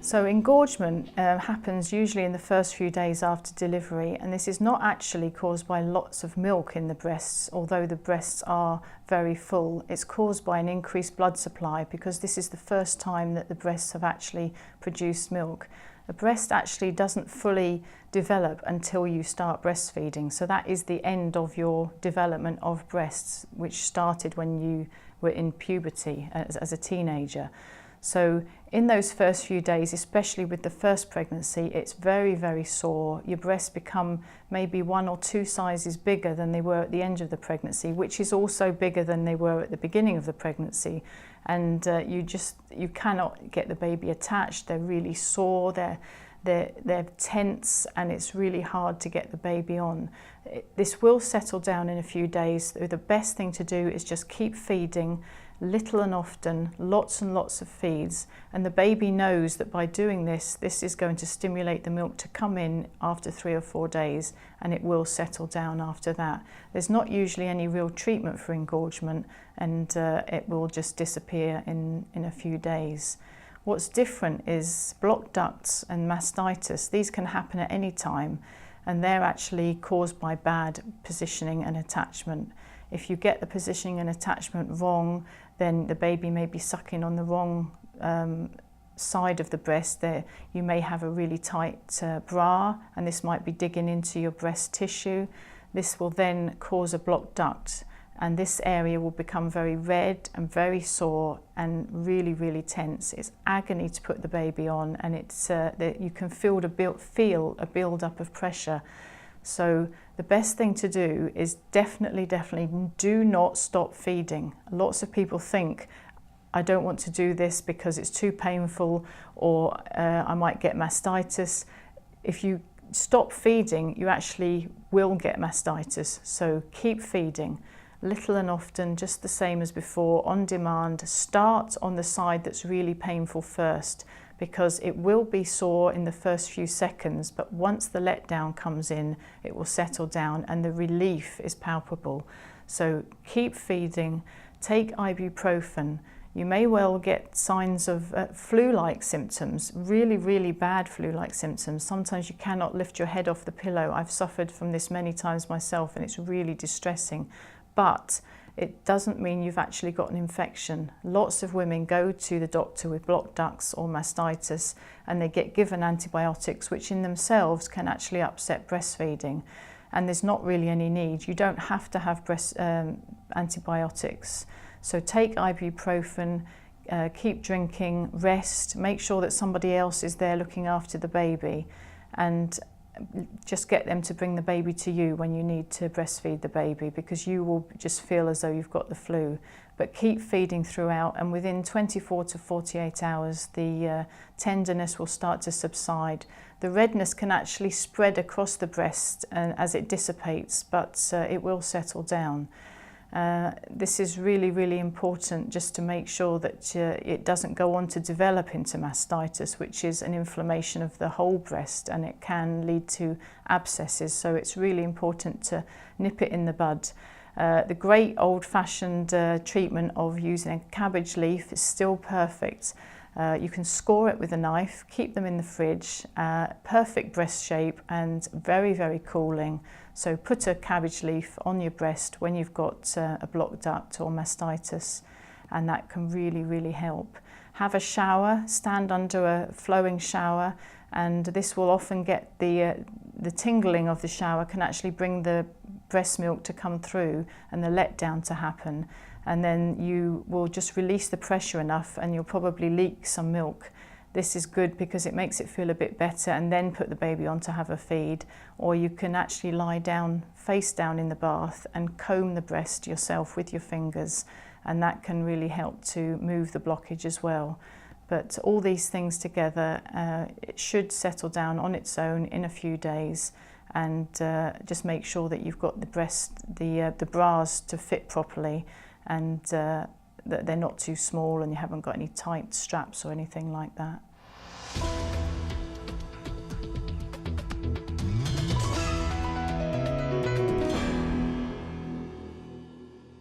So engorgement happens usually in the first few days after delivery, and this is not actually caused by lots of milk in the breasts, although the breasts are very full. It's caused by an increased blood supply because this is the first time that the breasts have actually produced milk. The breast actually doesn't fully develop until you start breastfeeding, so that is the end of your development of breasts, which started when you were in puberty as a teenager. So in those first few days, especially with the first pregnancy, it's very, very sore. Your breasts become maybe 1 or 2 sizes bigger than they were at the end of the pregnancy, which is also bigger than they were at the beginning of the pregnancy. And you cannot get the baby attached. They're really sore, they're tense, and it's really hard to get the baby on. This will settle down in a few days. The best thing to do is just keep feeding, little and often, lots and lots of feeds, and the baby knows that by doing this is going to stimulate the milk to come in after 3 or 4 days, and it will settle down after that. There's not usually any real treatment for engorgement, and it will just disappear in a few days. What's different is blocked ducts and mastitis. These can happen at any time, and they're actually caused by bad positioning and attachment. If you get the positioning and attachment wrong, then the baby may be sucking on the wrong side of the breast. There, you may have a really tight bra, and this might be digging into your breast tissue. This will then cause a blocked duct, and this area will become very red and very sore and really, really tense. It's agony to put the baby on, and it's you can feel a build-up of pressure. So the best thing to do is definitely do not stop feeding. Lots of people think, I don't want to do this because it's too painful, or I might get mastitis. If you stop feeding, you actually will get mastitis. So keep feeding, little and often, just the same as before, on demand. Start on the side that's really painful first, because it will be sore in the first few seconds, but once the letdown comes in, it will settle down and the relief is palpable. So keep feeding, take ibuprofen. You may well get signs of flu-like symptoms, really, really bad flu-like symptoms. Sometimes you cannot lift your head off the pillow. I've suffered from this many times myself, and it's really distressing. But it doesn't mean you've actually got an infection. Lots of women go to the doctor with blocked ducts or mastitis, and they get given antibiotics, which in themselves can actually upset breastfeeding. And there's not really any need. You don't have to have antibiotics. So take ibuprofen, keep drinking, rest, make sure that somebody else is there looking after the baby, and just get them to bring the baby to you when you need to breastfeed the baby, because you will just feel as though you've got the flu. But keep feeding throughout, and within 24 to 48 hours the tenderness will start to subside. The redness can actually spread across the breast as it dissipates, but it will settle down. This is really, really important, just to make sure that it doesn't go on to develop into mastitis, which is an inflammation of the whole breast, and it can lead to abscesses. So it's really important to nip it in the bud. The great old-fashioned treatment of using a cabbage leaf is still perfect. You can score it with a knife, keep them in the fridge, perfect breast shape and very, very cooling. So put a cabbage leaf on your breast when you've got a blocked duct or mastitis, and that can really, really help. Have a shower, stand under a flowing shower, and this will often get the tingling of the shower can actually bring the breast milk to come through and the letdown to happen. And then you will just release the pressure enough, and you'll probably leak some milk. This is good because it makes it feel a bit better, and then put the baby on to have a feed. Or you can actually lie down, face down in the bath, and comb the breast yourself with your fingers, and that can really help to move the blockage as well. But all these things together, it should settle down on its own in a few days, and just make sure that you've got the bras to fit properly, and that they're not too small, and you haven't got any tight straps or anything like that.